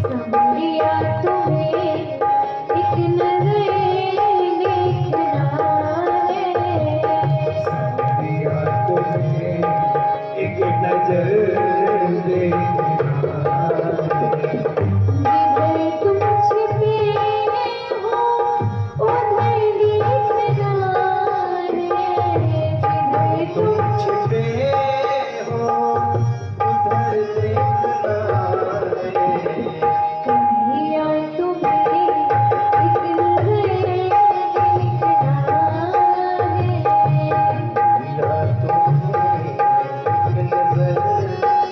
समरिया तुम्हें एक नजर देखना है। समरिया तुम्हें एक नजर देखना जिधर तुम छिपे हो उधर देखना है। जिधर तुम तुम छिपे हो उधर देखना है। कन्हैया तुम्हें एक नजर देखना है। या तुम्हें एक नजर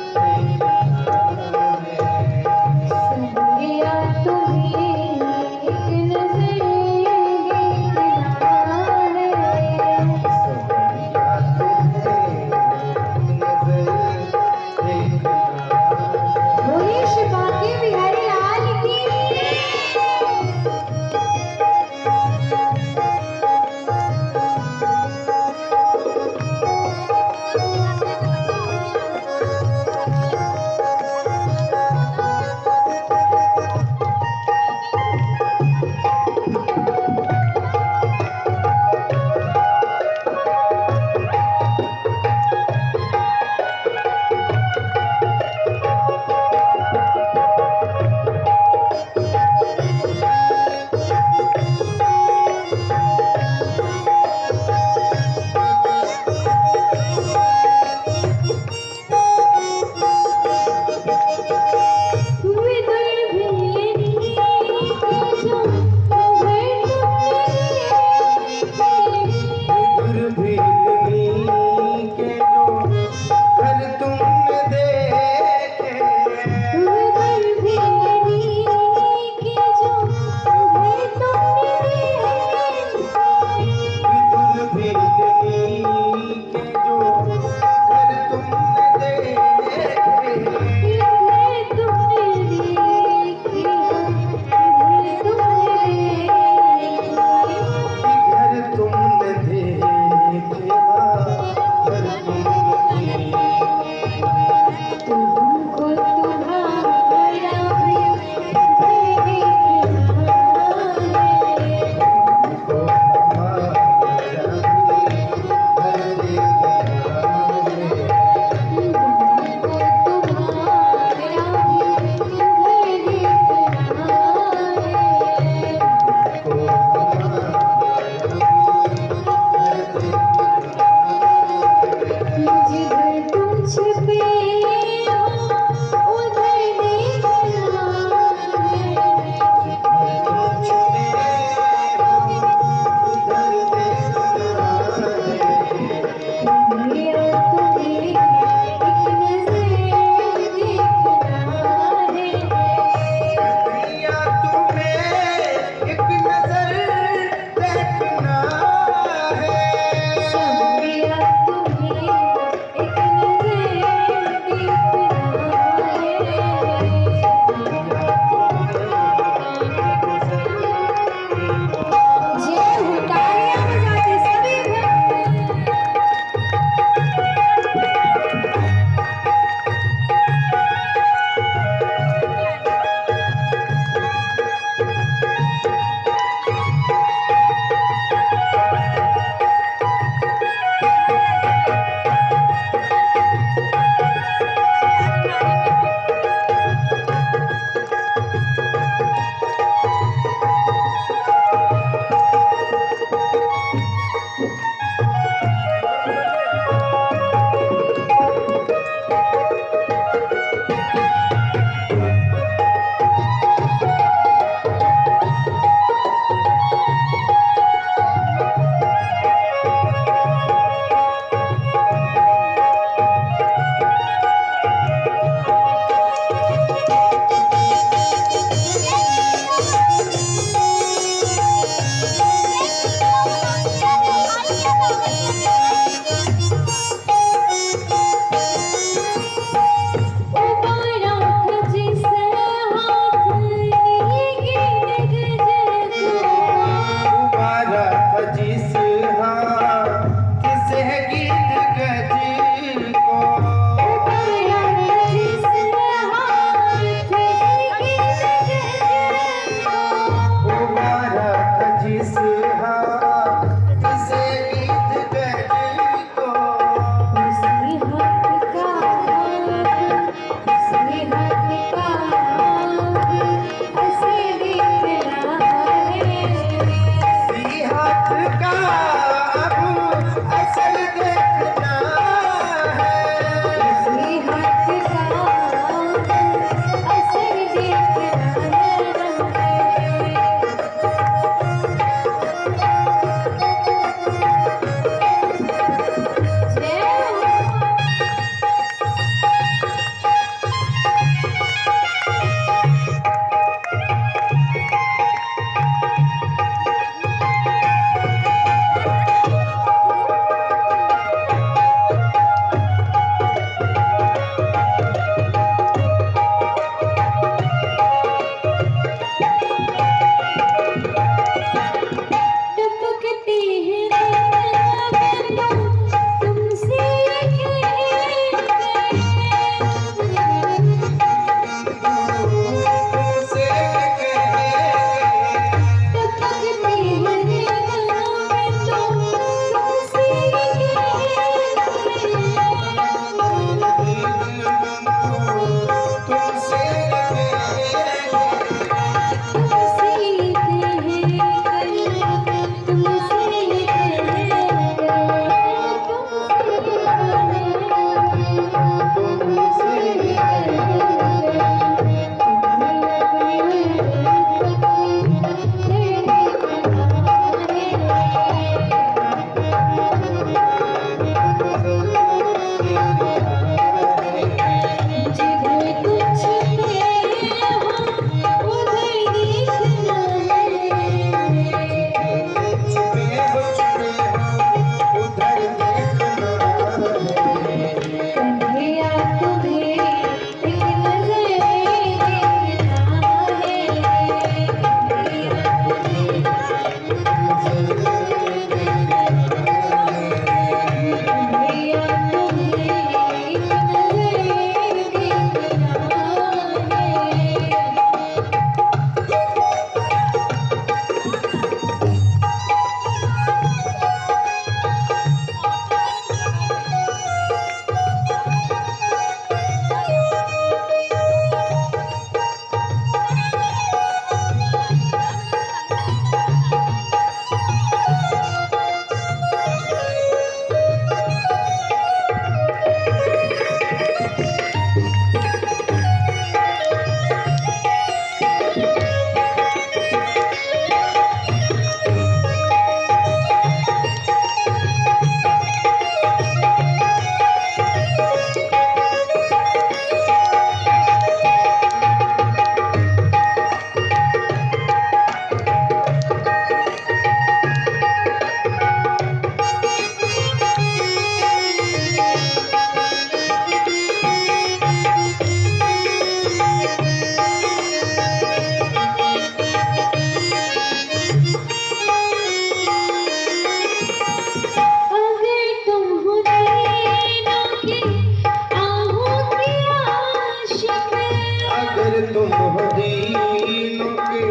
तुम हो दीनों के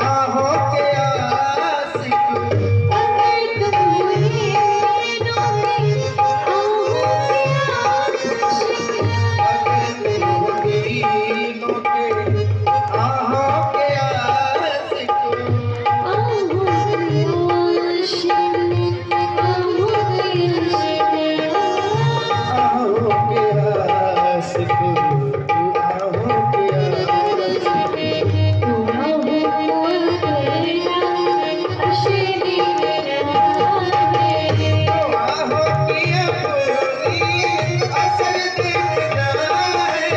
आहों के आशिक। अगर तुम दीनों के आहों के आशिक, अगर तुम हो दीनों के आहों के आशिक। आहों के आशिक, आहों के आशिक। आहों के आशिक, आहों के आहों की अपनी असर दिखना है।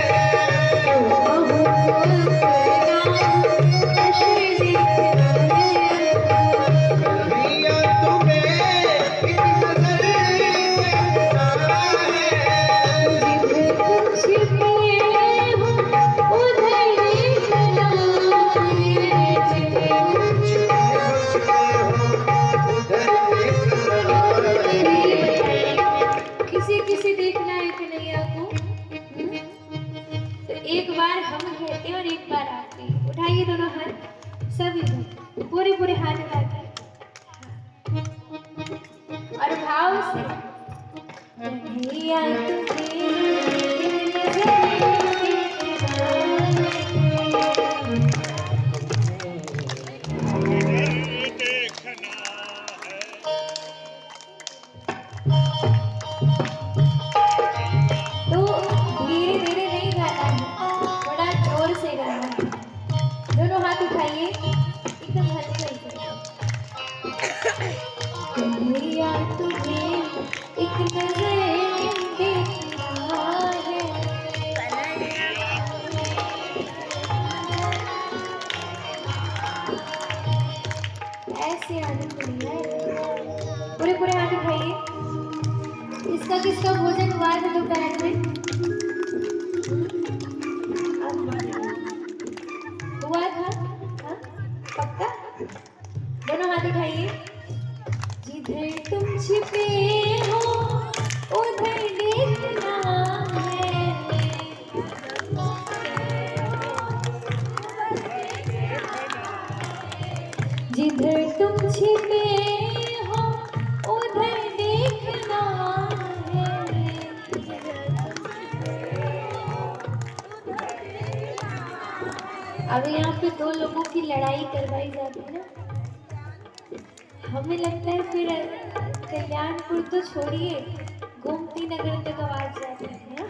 कन्हैया तुम्हें एक नजर देखना है। किसी किसी देखना है कन्हैया को, तो एक बार हम कहते हैं और एक बार आप भी। उठाइए दोनों हाथ, सभी पूरे पूरे हाथ उठाइए और भाव से कन्हैया तुम्हें तो धीरे धीरे नहीं गाना है, थोड़ा जोर से गाना है। दोनों हाथ उठाइए, एकदम हल्के हल्के। कन्हैया तुम्हें एक नजर देखना है। ऐसे आने कन्हैया, पूरे पूरे हाथ उठाइए। किसका किसका भोजन हुआ है दोपहर में? हुआ था? हाँ? पक्का? दोनों हाथ उठाइए। जिधर तुम छिपे हो उधर देखना है। जिधर तुम छिपे हो उधर देखना है। अब यहाँ पे दो लोगों की लड़ाई करवाई जाती है ना, हमें लगता है फिर कल्याणपुर तो छोड़िए, गोमती नगर तक आवाज जाती है ना?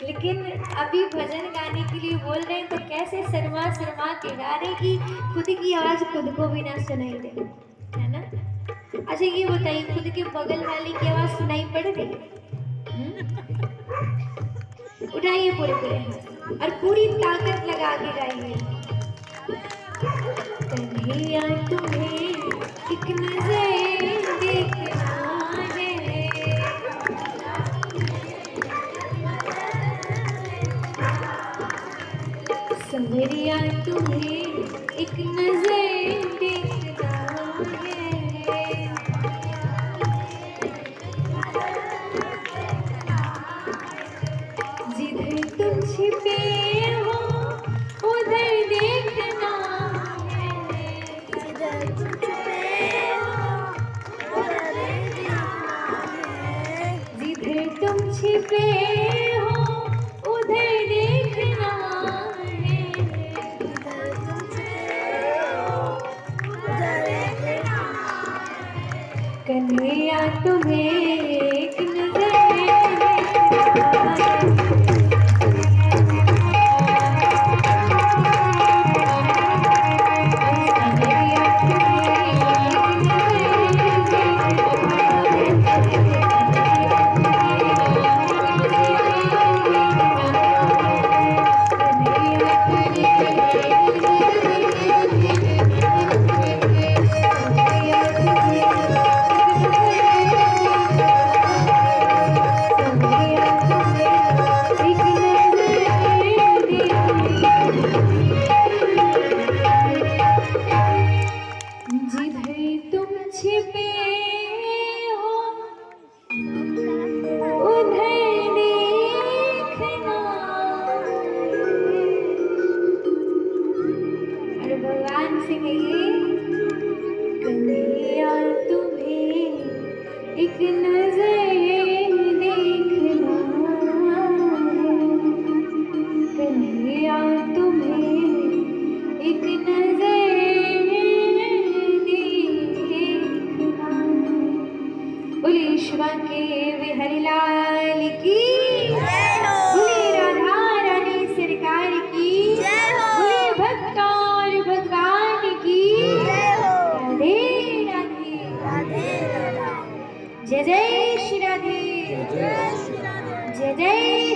लेकिन अभी भजन गाने के लिए बोल रहे हैं तो कैसे शर्मा शर्मा के गा रहे कि खुद की आवाज खुद को भी ना सुनाई दे, है ना? अच्छा ये बताइए, खुद के बगल वाले की आवाज सुनाई पड़ रही है? उठाइए पूरे पूरे हाथ और पूरी ताकत लगा के गाइए। कन्हैया तुम्हें एक नजर देखना है। संवरिया तुम्हें एक नजर देखना है। जिधर तुम छिपे हो उधर देखना है। जिधर तुम छिपे हो उधर देखना है। जिधर तुम छिपे हो उधर देखना है। जिधर तुम छिपे हो उधर देखना है। कन्हैया तुम्हें एक नजर देखना है।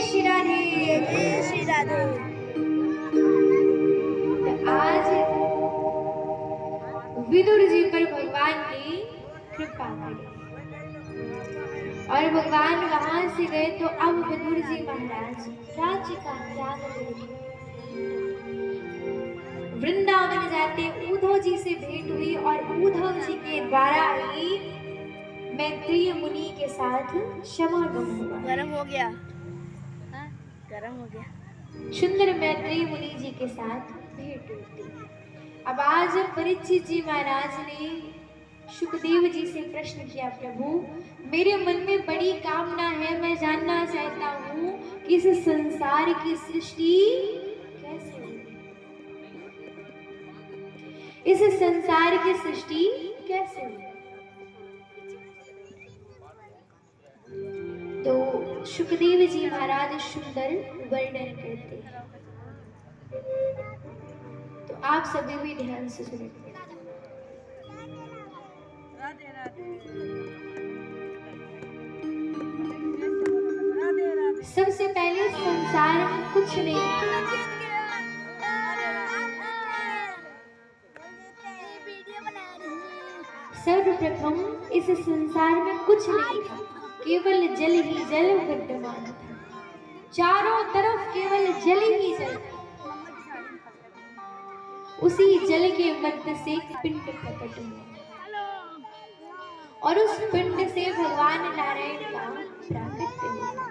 श्री राधे। जय श्री राधे। तो आज विदुर जी पर भगवान ने कृपा करी और भगवान वहां से गए। तो अब विदुर जी महाराज राज्य का त्याग करके वृंदावन जाते उद्धव जी से भेंट हुई और उद्धव जी के द्वारा ही मैत्रेय मुनि के साथ समागम हुआ। गरम हो गया। हाँ, गरम हो गया। सुंदर मैत्रेय मुनि जी के साथ भेंट हुई। अब आज परीक्षित जी महाराज ने सुखदेव जी से प्रश्न किया, प्रभु मेरे मन में बड़ी कामना है, मैं जानना चाहता हूँ कि इस संसार की सृष्टि कैसे हुई, इस संसार की सृष्टि कैसे हुई। तो सुखदेव जी महाराज सुंदर वर्णन करते हैं, तो आप सभी भी ध्यान से सुनेंगे। सबसे पहले संसार में कुछ नहीं था। सर्वप्रथम इस संसार में कुछ नहीं था, केवल जल ही जल विद्यमान था। चारों तरफ केवल जल ही जल था। उसी जल के मध्य से पिंड प्रकट हुआ और उस पिंड से भगवान नारायण का प्राकट्य हुआ।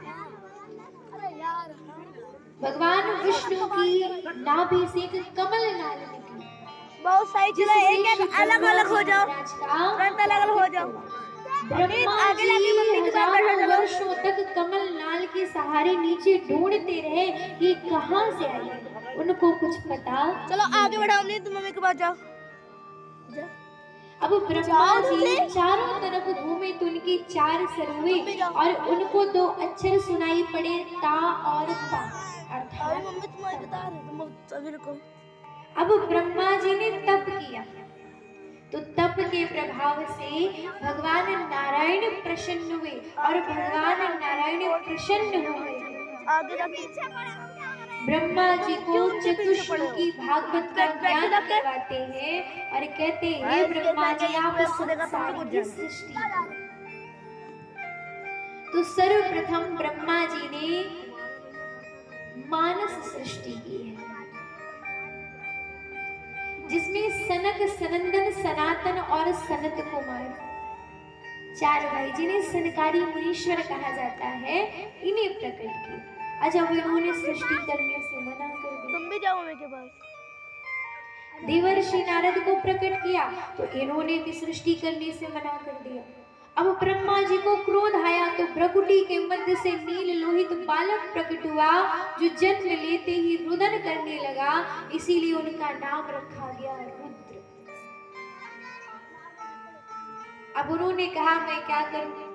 भगवान विष्णु की नाभि से एक कमल नाल निकली। बहुत सही चला, एक अलग अलग हो जाओ, तुरंत अलग अलग हो जाओ। ब्रह्मा जी हजारों वर्षों तक कमल नाल के सहारे नीचे ढूंढते रहे कि कहाँ से आई है, उनको कुछ पता। चलो आगे बढ़ाओ, नहीं तुम मम्मी के पास जाओ। अब ब्रह्मा जी चारों तरफ घूमे तो उनकी चार सर हुए और उनको दो अक्षर सुनाई पड़े, ता और पा। अर्थात मम्मी तुम्हारी बता रहे तुम सभी को। अब ब्रह्मा जी ने तप किया, तो तप के प्रभाव से भगवान नारायण प्रसन्न हुए और भगवान नारायण प्रसन्न हुए। ब्रह्मा जी को चतुश्लोकी भागवत का ज्ञान दिलवाते हैं और कहते हैं ब्रह्मा जी आप संसार की सृष्टि। तो सर्वप्रथम ब्रह्मा जी ने मानस सृष्टि की है, जिसमें सनक, सनंदन, सनातन और सनत कुमार चार भाई, जिन्हें सनकारी मुनीश्वर कहा जाता है, इन्हें प्रकट किया। अच्छा, अब इन्होंने सृष्टि करने से मना कर दिया। तुम भी जाओ मेरे पास। देवर्षि नारद को प्रकट किया तो इन्होंने भी सृष्टि करने से मना कर दिया। अब ब्रह्मा जी को क्रोध आया तो भ्रकुटी के मध्य से नील लोहित बालक प्रकट हुआ, जो जन्म लेते ही रुदन करने लगा, इसीलिए उनका नाम रखा गया रुद्र। अब उन्होंने कहा मैं क्या करूं,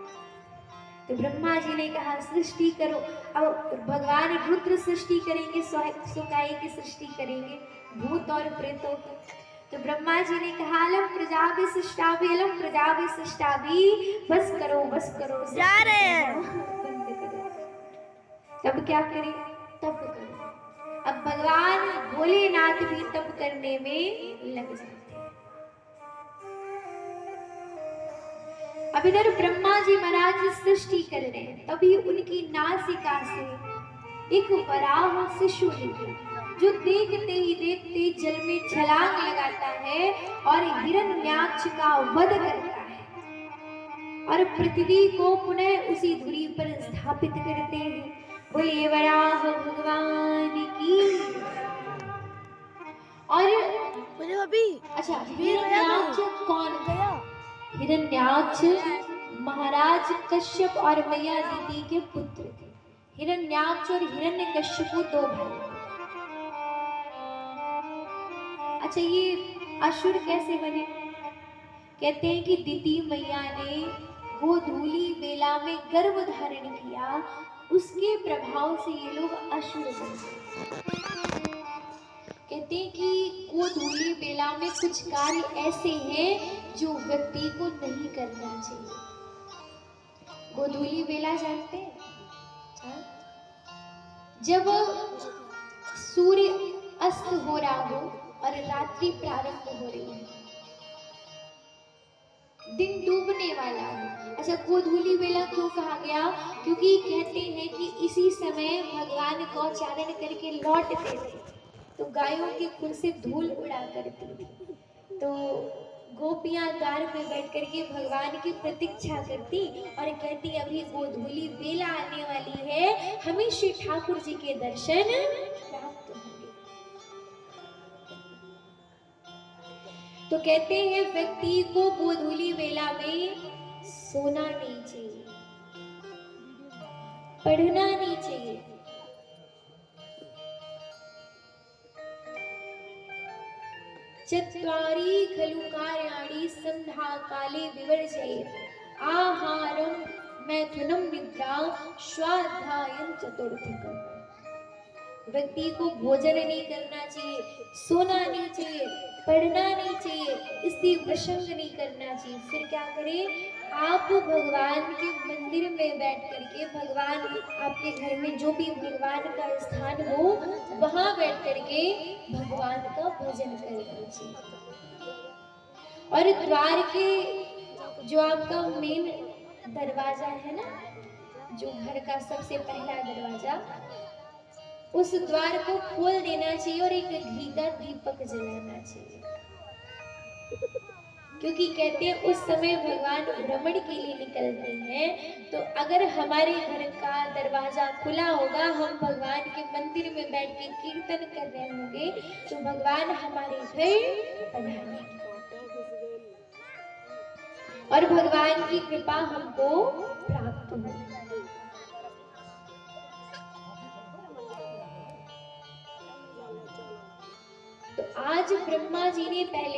तो ब्रह्मा जी ने कहा सृष्टि करो। अब भगवान रुद्र सृष्टि करेंगे, सुकाई की सृष्टि करेंगे, भूत और प्रेतों की। तो ब्रह्मा जी ने कहा अलम प्रजाभि सृष्टाभि, अलम प्रजाभि सृष्टाभि, बस करो बस करो, जा रहे हैं। बंद करो। तब क्या करें, तप करो। अब भगवान भोलेनाथ भी तप करने में लग जाते। अब इधर ब्रह्मा जी महाराज सृष्टि कर रहे हैं, तभी उनकी नासिका से एक वराह शिशु निकला, जो देखते ही देखते जल में छलांग लगाता है और हिरण्याक्ष का वध करता है और पृथ्वी को पुनः उसी धुरी पर स्थापित करते हैं। बोलिए वराह भगवान की। और मुझे अभी अच्छा, हिरण्याक्ष कौन गया? हिरण्याक्ष महाराज कश्यप और मैया दीदी के पुत्र थे। हिरण्याक्ष और हिरण्यकश्यप दो भाई। अच्छा, ये असुर कैसे बने? कहते हैं कि दीदी मैया ने गोधूली बेला में गर्भ धारण किया, उसके प्रभाव से ये लोग असुर बने। कहते हैं कि गोधूली बेला में कुछ कार्य ऐसे हैं जो व्यक्ति को नहीं करना चाहिए। गोधूली बेला जानते हैं? जब सूर्य अस्त हो रहा हो और रात्रि प्रारंभ हो रही है, दिन डूबने वाला हो। अच्छा, गोधूली वेला क्यों कहा गया? क्योंकि कहते हैं कि इसी समय भगवान गौचारण करके लौटते थे तो गायों के खुर से धूल उड़ा करती थी, तो गोपियां द्वार में बैठ करके भगवान की प्रतीक्षा करती और कहती अभी गोधूली बेला आने वाली है, हमें श्री ठाकुर जी के दर्शन प्राप्त होंगे। तो कहते हैं व्यक्ति को गोधूली बेला में सोना नहीं चाहिए, पढ़ना नहीं चाहिए, चत्वारि खलु कार्याणि संध्या काले विवर्जयेत् आहारं मैथुनं निद्रा स्वाध्यायं चतुर्थकम्। व्यक्ति को भोजन नहीं करना चाहिए, सोना नहीं चाहिए, पढ़ना नहीं चाहिए, स्त्री प्रसंग नहीं करना चाहिए। फिर क्या करें? आप भगवान के मंदिर में बैठ करके, भगवान आपके घर में जो भी भगवान का स्थान हो वहां बैठ करके भगवान का भजन करना चाहिए। और द्वार के जो आपका मेन दरवाजा है ना, जो घर का सबसे पहला दरवाजा, उस द्वार को खोल देना चाहिए और एक घी का दीपक जलाना चाहिए, क्योंकि कहते हैं उस समय भगवान भ्रमण के लिए निकलते हैं। तो अगर हमारे घर का दरवाजा खुला होगा, हम भगवान के मंदिर में बैठ के कीर्तन कर रहे होंगे, तो भगवान हमारे घर पधारेंगे और भगवान की कृपा हमको प्राप्त होगी। तो आज ब्रह्मा जी ने पहले